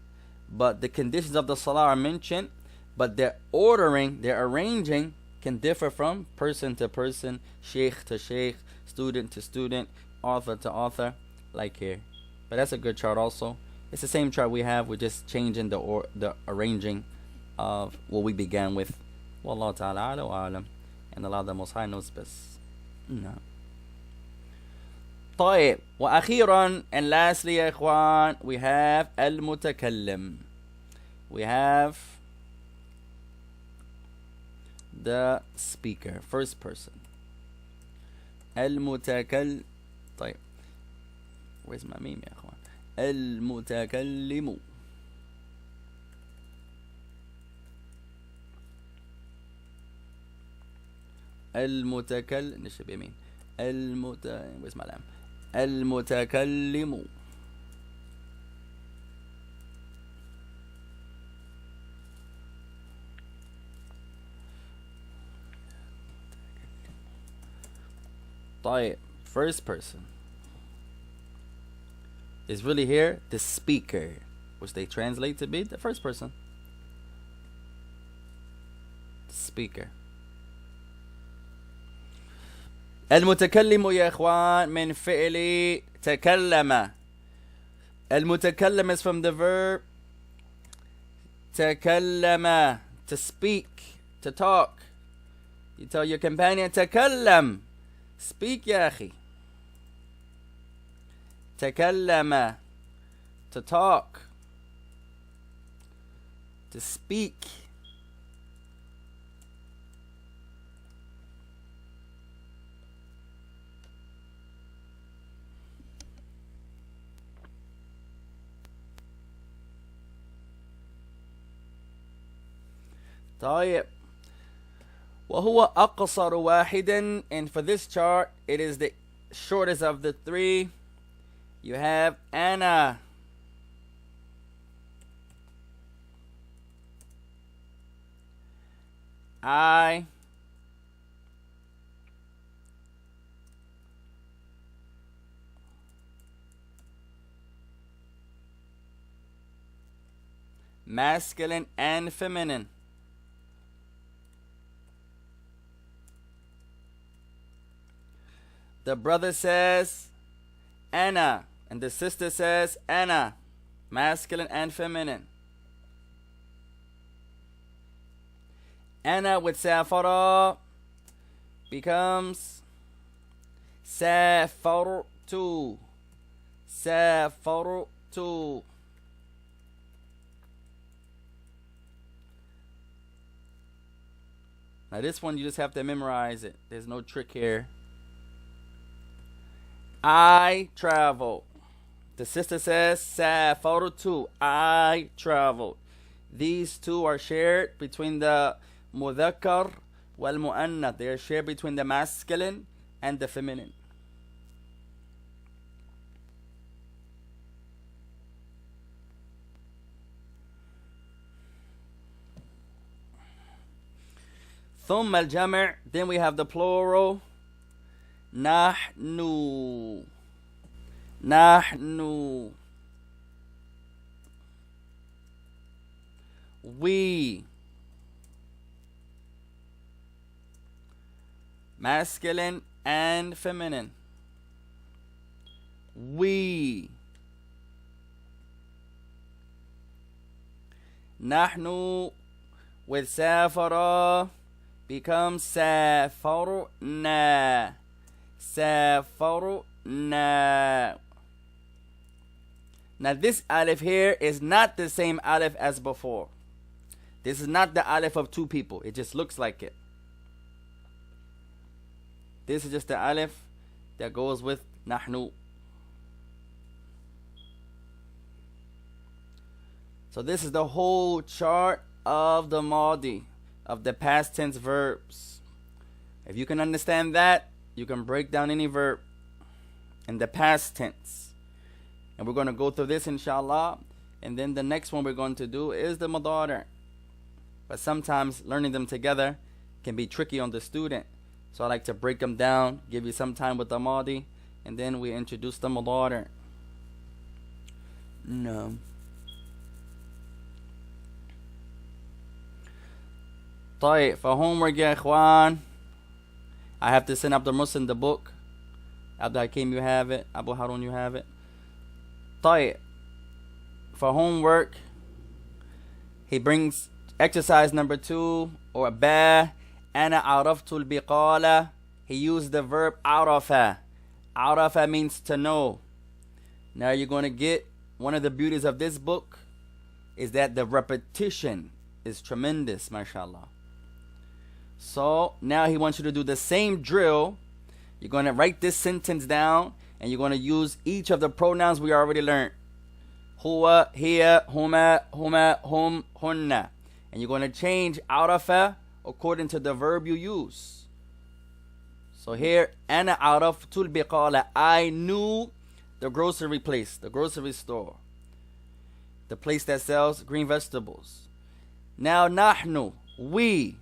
but the conditions of the salah are mentioned, but their ordering, their arranging can differ from person to person, sheikh to sheikh, student to student, author to author, like here. But that's a good chart also. It's the same chart we have, we're just changing the arranging of what we began with. Wallahu ta'ala ala wa alam. And Allah the Most High knows best. No. طيب. وأخيرا, and lastly يا إخوان, we have المتكلم. We have the speaker, first person. المتكلم. طيب. Where's my meme يا إخوان? المتكلم. المتكلم. نشب يمين. Where's my lamb? المتكلم. طيب. First person is really here the speaker, which they translate to be the first person. Speaker. المتكلم يا إخوان من فعل تكلم. المتكلم is from the verb تكلم, to speak, to talk. You tell your companion تكلم, speak يا أخي. تكلم, to talk, to speak. طيب. وهو أقصر واحد, and for this chart it is the shortest of the three. You have أنا, I, masculine and feminine. The brother says أنا, and the sister says أنا, masculine and feminine. أنا with سافر becomes سافرت. سافرت. Now this one you just have to memorize it. There's no trick here. I travel. The sister says سافرت. I traveled. These two are shared between the مذكر والمؤنث. They are shared between the masculine and the feminine. ثم الجمع. Then we have the plural. نحن. نحن. We. Masculine and feminine. We. نحن with سافر becomes سافرنا. سافرنا. Now this alif here is not the same alif as before. This is not the alif of two people. It just looks like it. This is just the alif that goes with نحن. So this is the whole chart of the Madi, of the past tense verbs. If you can understand that, you can break down any verb in the past tense. And we're going to go through this inshallah. And then the next one we're going to do is the Madari. But sometimes learning them together can be tricky on the student. So I like to break them down, give you some time with the Madi, and then we introduce the Madari. No. طيب, for homework يا إخوان, I have to send Abdul Muslim the book. Abdul Hakim, you have it. Abu Harun, you have it. طيب, for homework, he brings exercise number 2, or ba. أنا عرفت البقالة. He used the verb عرف. عرف means to know. Now you're going to get, one of the beauties of this book is that the repetition is tremendous, mashallah. So now he wants you to do the same drill. You're going to write this sentence down, and you're going to use each of the pronouns we already learned. Huwa, hiya, huma, huma, hum, hunna. And you're going to change عرف according to the verb you use. So here, أنا عرفت البقالة. I knew the grocery place, the grocery store, the place that sells green vegetables. Now نحن, we.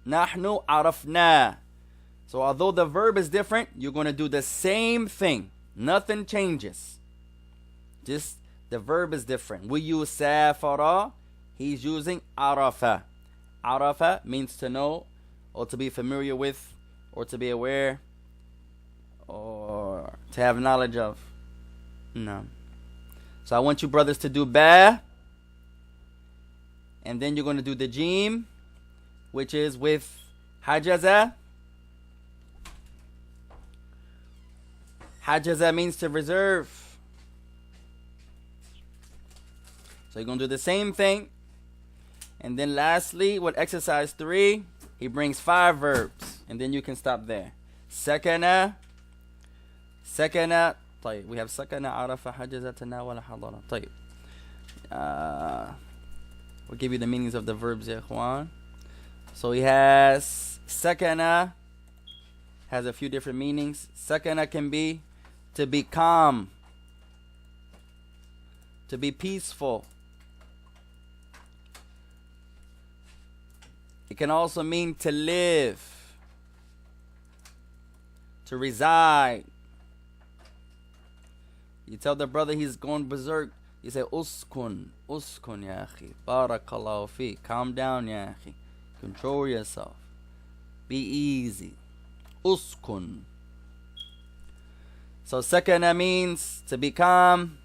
نحن عرفنا. So although the verb is different, you're going to do the same thing. Nothing changes. Just the verb is different. We use سافر. He's using عرف. عرف means to know, or to be familiar with, or to be aware, or to have knowledge of. No. So I want you brothers to do ba, and then you're going to do the jim, which is with hajaza. Hajaza means to reserve. So you're going to do the same thing. And then lastly, with exercise 3, he brings 5 verbs. And then you can stop there. Sakana. Sakana. طيب. We have sakana, arafa, hajaza, tanawala, hadara. طيب. We'll give you the meanings of the verbs, ya ikhwan. So he has sakana, has a few different meanings. Sakana can be to be calm, to be peaceful. It can also mean to live, to reside. You tell the brother he's going berserk, you say, uskun, uskun ya akhi, barakallahu fi. Calm down ya akhi. Control yourself. Be easy. Uskun. So sakana means to be calm.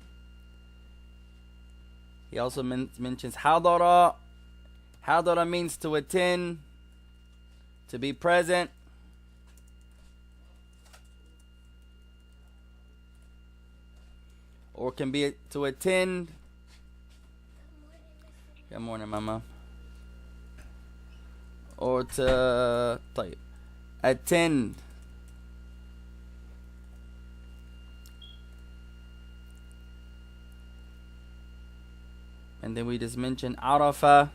He also mentions hadara. Hadara means to attend, to be present. Or can be to attend. Good morning, mama. Or to طيب, attend. And then we just mentioned عرفة.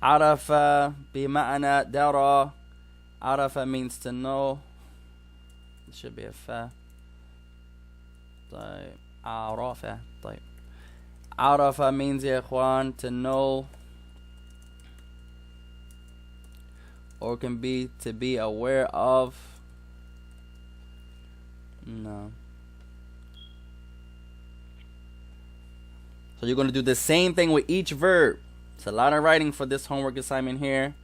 عرفة بمعنى درى. عرفة means to know. It should be a fa. طيب. عرفة. طيب. عرفة means يا إخوان to know. or can be to be aware of. No. So you're going to do the same thing with each verb. It's a lot of writing for this homework assignment here,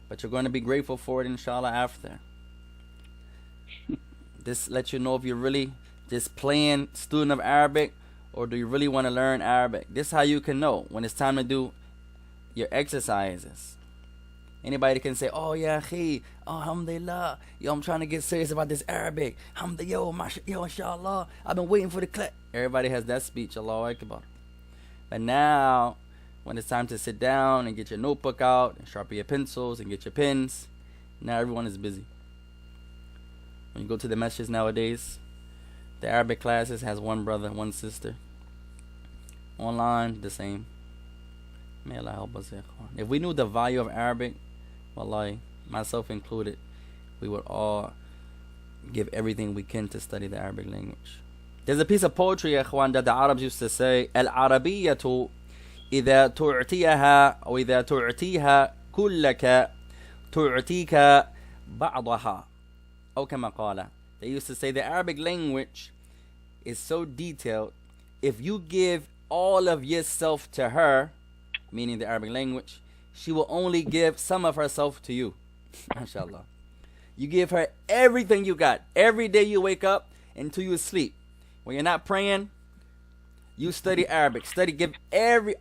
but you're going to be grateful for it, inshallah, after. This lets you know if you're really just plain student of Arabic or do you really want to learn Arabic. This is how you can know when it's time to do your exercises. Anybody can say, oh yeah, akhi, oh, alhamdulillah, yo, I'm trying to get serious about this Arabic. Yo, inshallah, I've been waiting for the class. Everybody has that speech, Allahu Akbar. But now, when it's time to sit down and get your notebook out and sharpen your pencils and get your pens, now everyone is busy. When you go to the masjids nowadays, the Arabic classes has one brother, one sister. Online, the same. May Allah help us. If we knew the value of Arabic, wallahi, myself included, we would all give everything we can to study the Arabic language. There's a piece of poetry, ikhwan, that the Arabs used to say, Al-Arabiyyatu إذا تعطيها أو إذا تعطيها كلك تعطيك بعضها أو كما قال. They used to say the Arabic language is so detailed, if you give all of yourself to her, meaning the Arabic language, she will only give some of herself to you. MashaAllah. You give her everything you got. Every day you wake up until you sleep. When you're not praying, you study Arabic. Give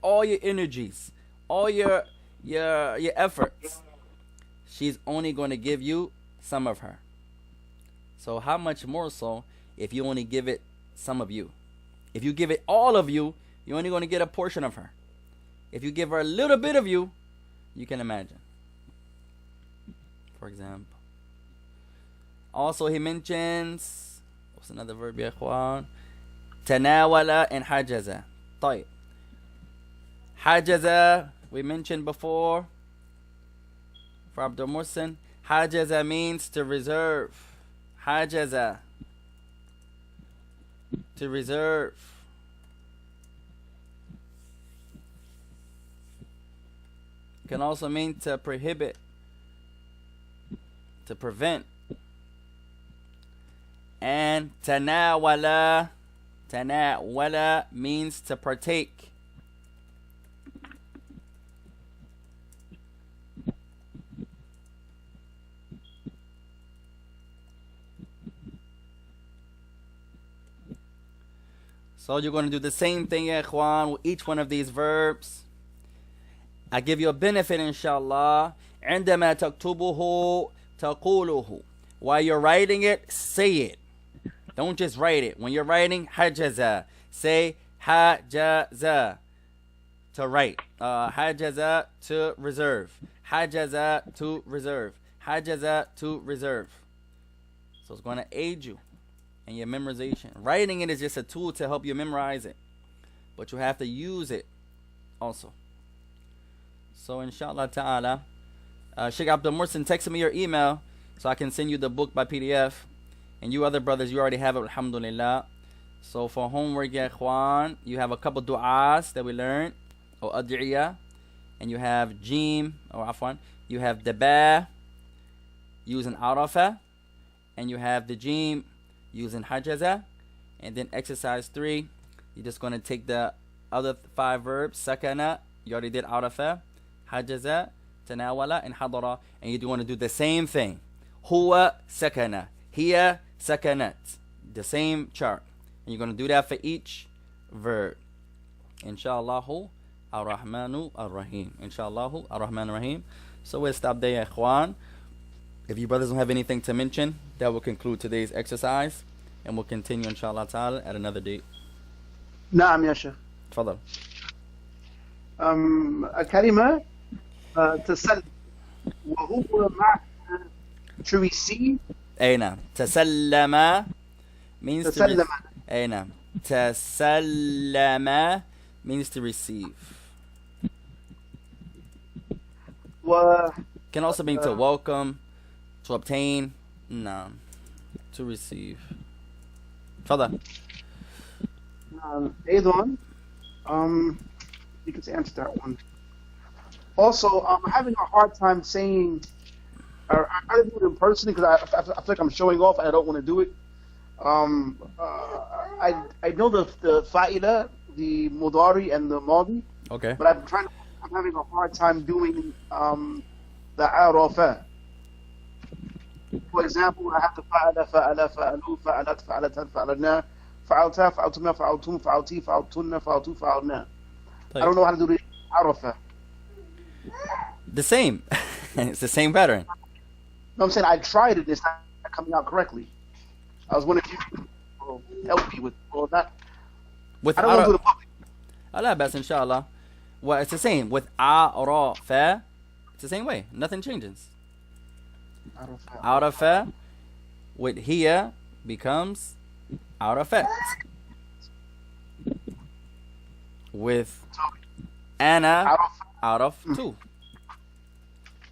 all your energies, all your efforts. She's only going to give you some of her. So how much more so if you only give it some of you? If you give it all of you, you're only going to get a portion of her. If you give her a little bit of you, you can imagine. For example. Also he mentions, what's another verb, ya ikhwan? Tanawala and hajaza. طيب. Hajaza, we mentioned before. For Abdul Muhsin, hajaza means to reserve. Hajaza. To reserve. Can also mean to prohibit, to prevent. And tanawala means to partake. So you're going to do the same thing, ya ikhwan, with each one of these verbs. I give you a benefit, inshallah. عندما تكتبه تقوله. While you're writing it, say it. Don't just write it. When you're writing, hajaza. Say hajaza. To write. Hajaza to reserve. Hajaza to reserve. Hajaza to reserve. So it's going to aid you in your memorization. Writing it is just a tool to help you memorize it. But you have to use it also. So inshallah ta'ala, Sheikh Abdul Muhsin, text me your email so I can send you the book by PDF. And you other brothers, you already have it, alhamdulillah. So for homework, ya ikhwan, you have a couple du'as that we learned, or ad'iyah. And you have jim, or afwan, you have the ba using arafa. And you have the jim using hajaza. And then exercise 3, you're just going to take the other 5 verbs, sakana, you already did arafa, hajaza, tanawala, and hadara, and you want to do the same thing. Huwa sakana, hiya sakanat, the same chart, and you're going to do that for each verb. Inshallah ar-Rahmanu ar-Rahim. Inshallah ar-Rahmanu ar-Rahim. So we'll stop there, ya ikhwan. If you brothers don't have anything to mention, that will conclude today's exercise, and we'll continue inshallah ta'ala at another date. نعم يا شيخ. تفضل. الكلمة تسلم وهو مع to receive. أي نعم. تسلم means تسلم. to أي نعم. تسلم means to receive. Can also mean to welcome, to obtain. No. To receive. تفضل. أيضا you can answer that one. Also, I'm having a hard time saying I try to do it in person because I feel like I'm showing off and I don't want to do it. I know the fa'ila, the mudari, and the madi, Okay. but I'm having a hard time doing the arafa. For example, I have to fa'ala, fa'ala, fa'alu, fa'alat, fa'alatan, fa'alna, fa'alta, fa'altuna, fa'altum, fa'alti, fa'altunna, fa'altu, fa'alna. I don't know how to do the arafa. The same. It's the same pattern. No, I'm saying I tried it and it's not coming out correctly. I was wondering if you could help me with all that. With I don't want to do the public. Allah bas, inshallah. Well, it's the same. With a, ra, fa, it's the same way. Nothing changes. Arafa with hiya becomes arafat. With ana, araf too.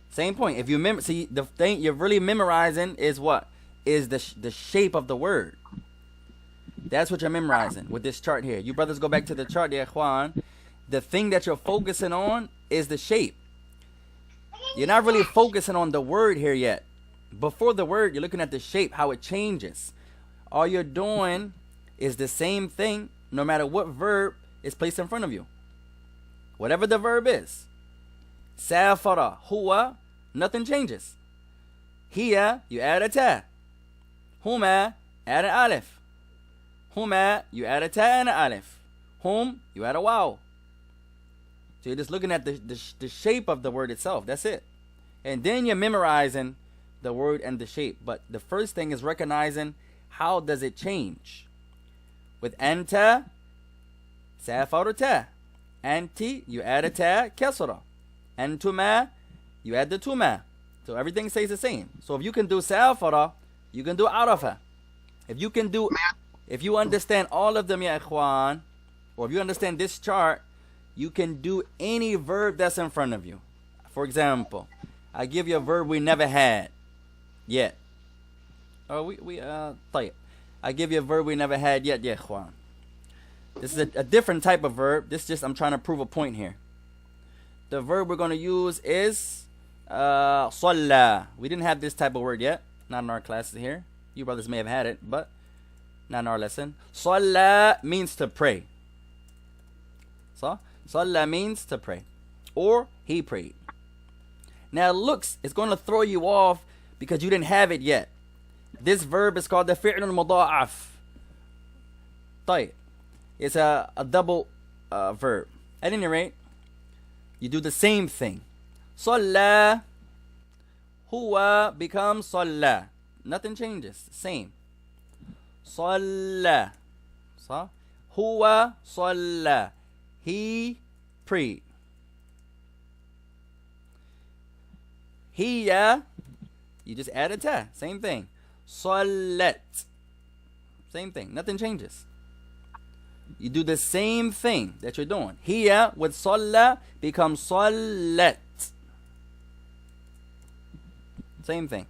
Same point. If you see, the thing you're really memorizing is what? Is the shape of the word. That's what you're memorizing with this chart here. You brothers go back to the chart, ya ikhwan. The thing that you're focusing on is the shape. You're not really focusing on the word here yet. Before the word, you're looking at the shape, how it changes. All you're doing is the same thing no matter what verb is placed in front of you. Whatever the verb is. Safara, huwa, nothing changes. Hiya, you add a ta. Huma, add an alif. Huma, you add a ta and an alif. Hum, you add a waw. So you're just looking at the shape of the word itself. That's it. And then you're memorizing the word and the shape. But the first thing is recognizing how does it change. With anta, safaru ta. Anti, you add a ta, kasra. Antuma, you add the tuma. So everything stays the same. So if you can do safara, you can do arafa. If you understand all of them, ya ikhwan, or if you understand this chart, you can do any verb that's in front of you. For example, I give you a verb we never had yet. طيب. I give you a verb we never had yet, ya ikhwan. This is a different type of verb. I'm trying to prove a point here. The verb we're going to use is صلى. We didn't have this type of word yet. Not in our classes here. You brothers may have had it, but not in our lesson. صلى means to pray. So, صلى means to pray. Or he prayed. Now it's going to throw you off because you didn't have it yet. This verb is called the فعل المضاعف. طيب. It's a double verb. At any rate, you do the same thing. صلى هو becomes صلى. Nothing changes. Same. صلى. So, هو صلى. He prayed. هي, you just add a ta. Same thing. صلت. Same thing. Nothing changes. You do the same thing that you're doing. Here with صلى becomes صلت. Same thing.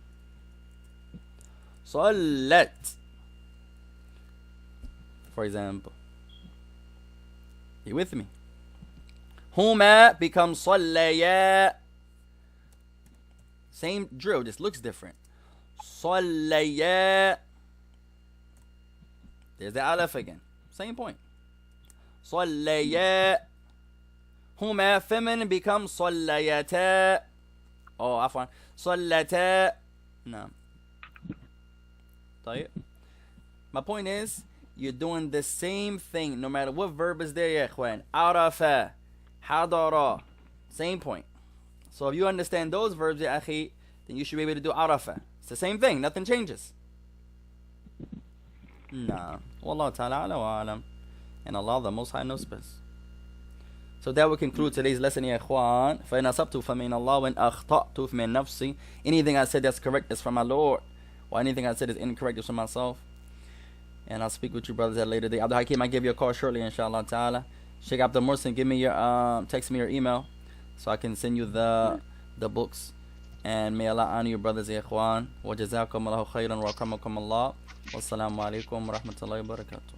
صلت. For example. You with me? هما becomes صليا. Same drill, just looks different. صليا. There's the alif again. Same point. صليا. هما feminine becomes صليتا. Oh, عفوا. صلتا. No. طيب. My point is, you're doing the same thing no matter what verb is there, ya ikhwan. عرف, حضر. Same point. So if you understand those verbs, ya akhi, then you should be able to do عرف. It's the same thing. Nothing changes. No. Wallahu ta'ala ala wa alam. And Allah the Most High knows best. So that will conclude today's lesson, ya ikhwan. فَإِنْ أَصَبْتُ فَمِنَ اللَّهِ وَإِنْ أَخْطَأْتُ فَمِنْ نَفْسِي. Anything I said that's correct is from my Lord. Or anything I said is incorrect is from myself. And I'll speak with you brothers at a later date. Abdul Hakim, I'll give you a call shortly, inshallah ta'ala. Sheikh Abdul Mursin, give me your text me your email so I can send you the books. And may Allah honor you brothers, ya ikhwan. Wa jazakum Allahu khairan wa akamakum Allah. Wassalamu alaikum wa rahmatullahi wa barakatuh.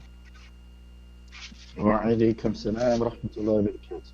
وعليكم السلام ورحمة الله وبركاته.